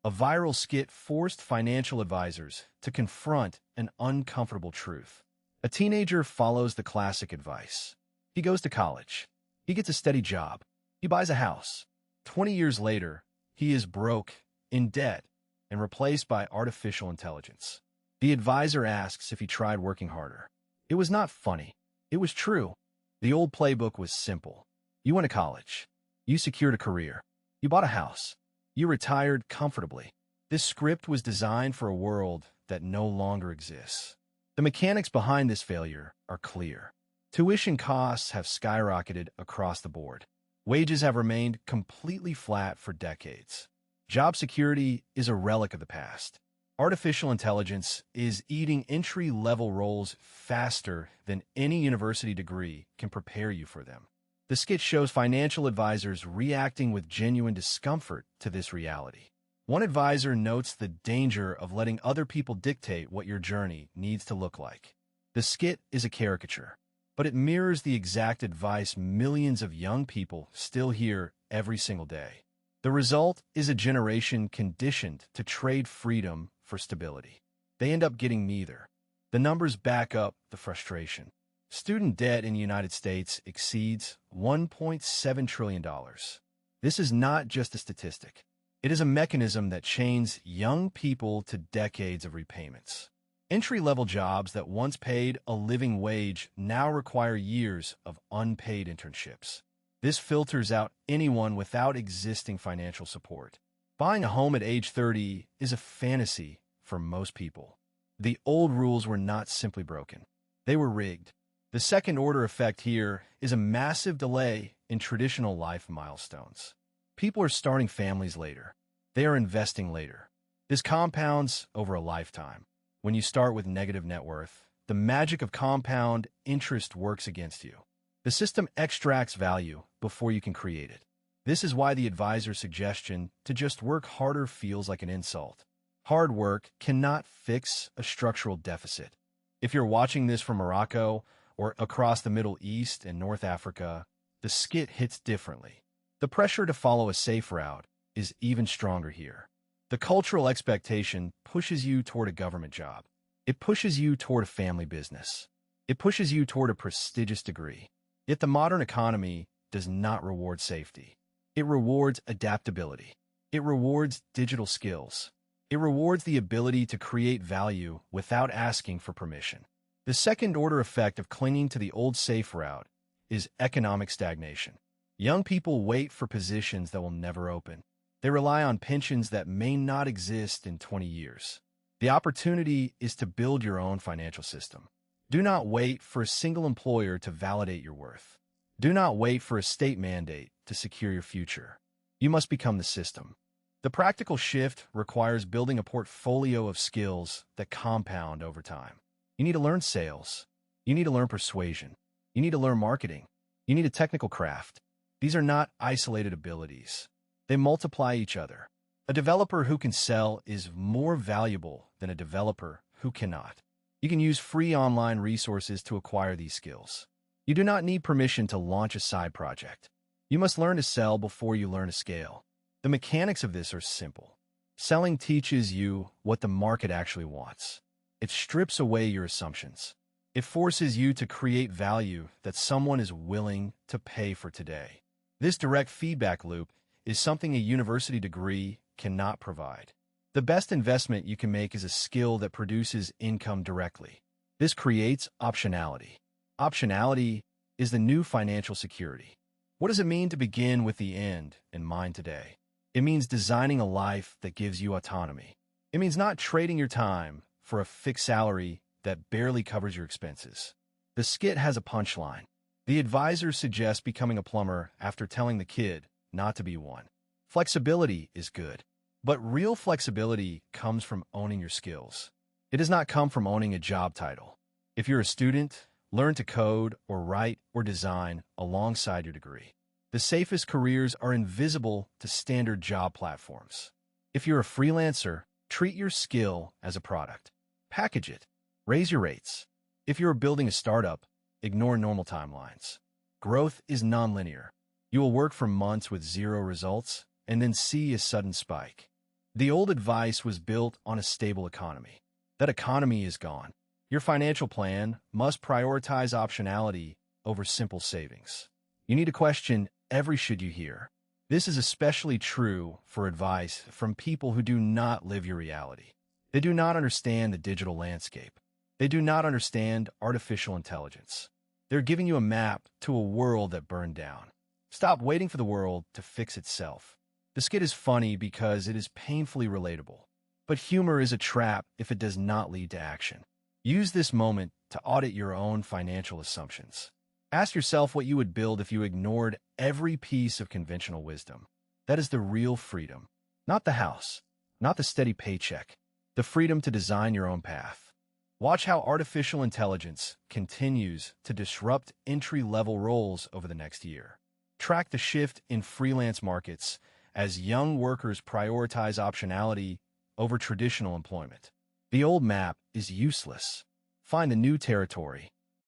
A viral skit forced financial advisors to confront an uncomfortable truth. A teenager follows the classic advice. He goes to college. He gets a steady job. He buys a house. 20 years later, he is broke, in debt, and replaced by artificial intelligence. The advisor asks if he tried working harder. It was not funny. It was true. The old playbook was simple. You went to college. You secured a career. You bought a house. You retired comfortably. This script was designed for a world that no longer exists. The mechanics behind this failure are clear. Tuition costs have skyrocketed across the board. Wages have remained completely flat for decades. Job security is a relic of the past. Artificial intelligence is eating entry-level roles faster than any university degree can prepare you for them. The skit shows financial advisors reacting with genuine discomfort to this reality. One advisor notes the danger of letting other people dictate what your journey needs to look like. The skit is a caricature, but it mirrors the exact advice millions of young people still hear every single day. The result is a generation conditioned to trade freedom for stability. They end up getting neither. The numbers back up the frustration. Student debt in the United States exceeds $1.7 trillion. This is not just a statistic. It is a mechanism that chains young people to decades of repayments. Entry-level jobs that once paid a living wage now require years of unpaid internships. This filters out anyone without existing financial support. Buying a home at age 30 is a fantasy for most people. The old rules were not simply broken. They were rigged. The second-order effect here is a massive delay in traditional life milestones. People are starting families later. They are investing later. This compounds over a lifetime. When you start with negative net worth, the magic of compound interest works against you. The system extracts value before you can create it. This is why the advisor's suggestion to just work harder feels like an insult. Hard work cannot fix a structural deficit. If you're watching this from Morocco or across the Middle East and North Africa, the skit hits differently. The pressure to follow a safe route is even stronger here. The cultural expectation pushes you toward a government job. It pushes you toward a family business. It pushes you toward a prestigious degree. Yet the modern economy does not reward safety. It rewards adaptability. It rewards digital skills. It rewards the ability to create value without asking for permission. The second-order effect of clinging to the old safe route is economic stagnation. Young people wait for positions that will never open. They rely on pensions that may not exist in 20 years. The opportunity is to build your own financial system. Do not wait for a single employer to validate your worth. Do not wait for a state mandate to secure your future. You must become the system. The practical shift requires building a portfolio of skills that compound over time. You need to learn sales. You need to learn persuasion. You need to learn marketing. You need a technical craft. These are not isolated abilities. They multiply each other. A developer who can sell is more valuable than a developer who cannot. You can use free online resources to acquire these skills. You do not need permission to launch a side project. You must learn to sell before you learn to scale. The mechanics of this are simple. Selling teaches you what the market actually wants. It strips away your assumptions. It forces you to create value that someone is willing to pay for today. This direct feedback loop is something a university degree cannot provide. The best investment you can make is a skill that produces income directly. This creates optionality. Optionality is the new financial security. What does it mean to begin with the end in mind today? It means designing a life that gives you autonomy. It means not trading your time for a fixed salary that barely covers your expenses. The skit has a punchline. The advisor suggests becoming a plumber after telling the kid not to be one. Flexibility is good, but real flexibility comes from owning your skills. It does not come from owning a job title. If you're a student, learn to code or write or design alongside your degree. The safest careers are invisible to standard job platforms. If you're a freelancer, treat your skill as a product. Package it. Raise your rates. If you're building a startup, ignore normal timelines. Growth is nonlinear. You will work for months with zero results and then see a sudden spike. The old advice was built on a stable economy. That economy is gone. Your financial plan must prioritize optionality over simple savings. You need to question every should you hear. This is especially true for advice from people who do not live your reality. They do not understand the digital landscape. They do not understand artificial intelligence. They're giving you a map to a world that burned down. Stop waiting for the world to fix itself. The skit is funny because it is painfully relatable. But humor is a trap if it does not lead to action. Use this moment to audit your own financial assumptions. Ask yourself what you would build if you ignored every piece of conventional wisdom. That is the real freedom. Not the house, not the steady paycheck, the freedom to design your own path. Watch how artificial intelligence continues to disrupt entry-level roles over the next year. Track the shift in freelance markets as young workers prioritize optionality over traditional employment. The old map is useless. Find the new territory